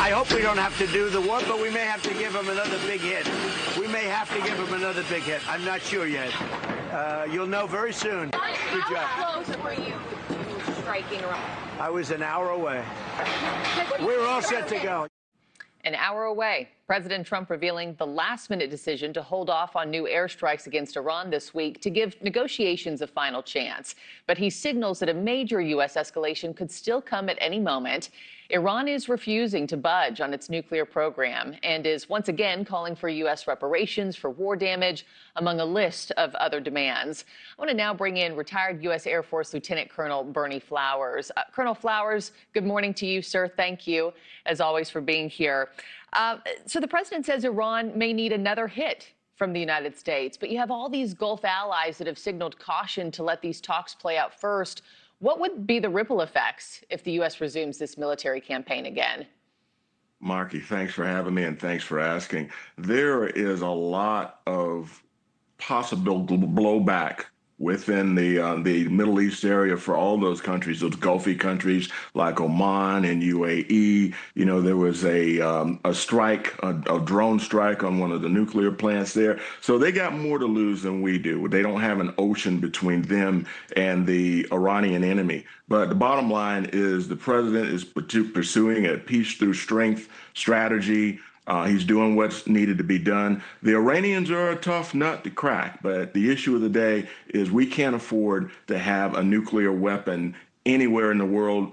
I hope we don't have to do the war, but we may have to give them another big hit. We may have to give them another big hit. I'm not sure yet. You'll know very soon. Good job. How close were you to striking Iran? I was an hour away. We're all set to go. An hour away, President Trump revealing the last-minute decision to hold off on new airstrikes against Iran this week to give negotiations a final chance. But he signals that a major U.S. escalation could still come at any moment. Iran is refusing to budge on its nuclear program and is once again calling for U.S. reparations for war damage, among a list of other demands. I want to now bring in retired U.S. Air Force Lieutenant Colonel Bernie Flowers. Colonel Flowers, good morning to you, sir. Thank you, as always, for being here. So the president says Iran may need another hit from the United States, but you have all these Gulf allies that have signaled caution to let these talks play out first. What would be the ripple effects if the U.S. resumes this military campaign again? Marky, thanks for having me and thanks for asking. There is a lot of possible blowback within the Middle East area for all those countries, those Gulfy countries like Oman and UAE. You know, there was a strike, a drone strike on one of the nuclear plants there. So they got more to lose than we do. They don't have an ocean between them and the Iranian enemy. But the bottom line is the president is pursuing a peace through strength strategy. He's doing what's needed to be done. The Iranians are a tough nut to crack, but the issue of the day is we can't afford to have a nuclear weapon anywhere in the world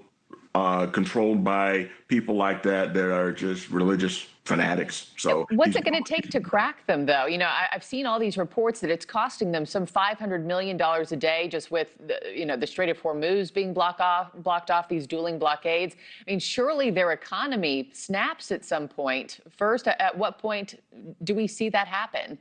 controlled by people like that are just religious fanatics. So what's it going to take to crack them, though? You know, I've seen all these reports that it's costing them some $500 million a day just with, the Strait of Hormuz being blocked off, these dueling blockades. I mean, surely their economy snaps at some point. First, at what point do we see that happen?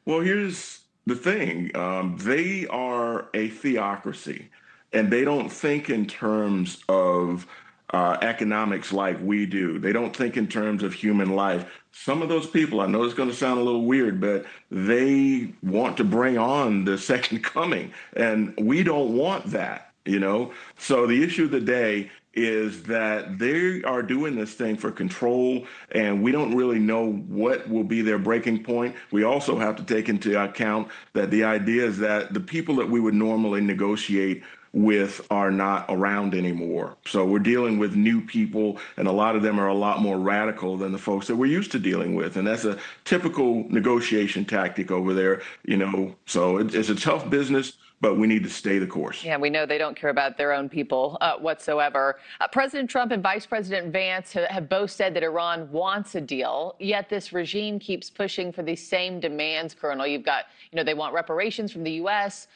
Well, here's the thing. They are a theocracy, and they don't think in terms of economics like we do. They don't think in terms of human life. Some of those people, I know it's going to sound a little weird, but they want to bring on the second coming, and we don't want that, you know? So the issue of the day is that they are doing this thing for control, and we don't really know what will be their breaking point. We also have to take into account that the idea is that the people that we would normally negotiate with are not around anymore. So we're dealing with new people, and a lot of them are a lot more radical than the folks that we're used to dealing with. And that's a typical negotiation tactic over there, you know. So it's a tough business, but we need to stay the course. Yeah, we know they don't care about their own people whatsoever. President Trump and Vice President Vance have both said that Iran wants a deal, yet this regime keeps pushing for these same demands, Colonel. You've got, they want reparations from the U.S.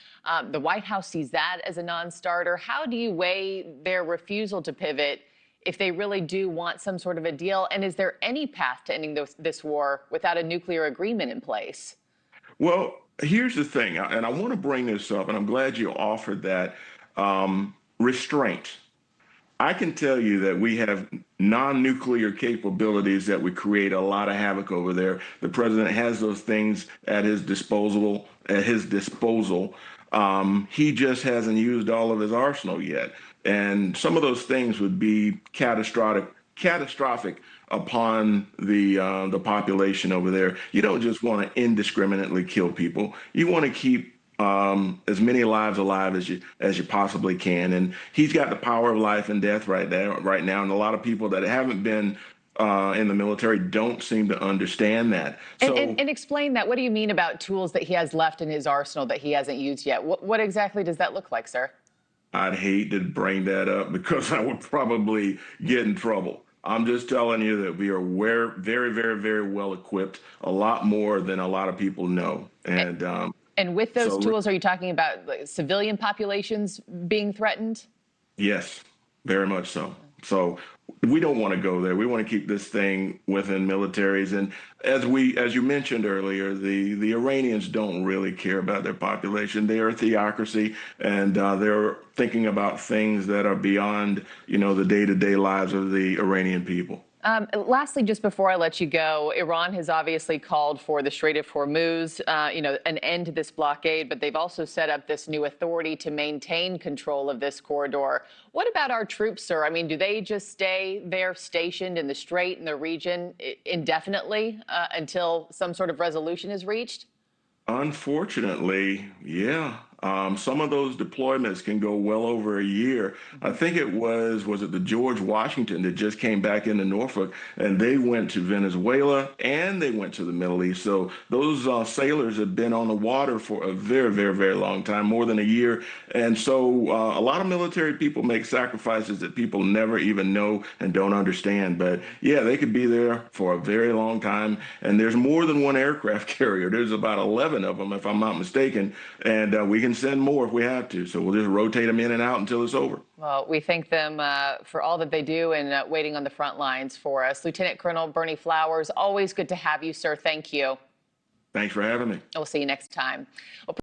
The White House sees that as a non-starter. How do you weigh their refusal to pivot if they really do want some sort of a deal? And is there any path to ending this war without a nuclear agreement in place? Well, here's the thing, and I want to bring this up, and I'm glad you offered that, restraint. I can tell you that we have non-nuclear capabilities that would create a lot of havoc over there. The president has those things at his disposal. He just hasn't used all of his arsenal yet. And some of those things would be catastrophic upon the population over there. You don't just want to indiscriminately kill people. You want to keep as many lives alive as you possibly can. And he's got the power of life and death right now. And a lot of people that haven't been in the military don't seem to understand that. So, and explain that. What do you mean about tools that he has left in his arsenal that he hasn't used yet? What exactly does that look like, sir? I'd hate to bring that up because I would probably get in trouble. I'm just telling you that we are very, very, very well equipped, a lot more than a lot of people know. And with those tools, are you talking about civilian populations being threatened? Yes, very much so. So we don't want to go there. We want to keep this thing within militaries. And as you mentioned earlier, the Iranians don't really care about their population. They are a theocracy, and they're thinking about things that are beyond, the day-to-day lives of the Iranian people. Lastly, just before I let you go, Iran has obviously called for the Strait of Hormuz, an end to this blockade, but they've also set up this new authority to maintain control of this corridor. What about our troops, sir? I mean, do they just stay there stationed in the strait in the region indefinitely until some sort of resolution is reached? Unfortunately, yeah. Some of those deployments can go well over a year. I think was it the George Washington that just came back into Norfolk, and they went to Venezuela and they went to the Middle East. So those sailors have been on the water for a very, very, very long time, more than a year. And so a lot of military people make sacrifices that people never even know and don't understand. But yeah, they could be there for a very long time. And there's more than one aircraft carrier. There's about 11 of them, if I'm not mistaken. And we can send more if we have to. So we'll just rotate them in and out until it's over. Well, we thank them for all that they do and waiting on the front lines for us. Lieutenant Colonel Bernie Flowers, always good to have you, sir. Thank you. Thanks for having me. We'll see you next time. Well,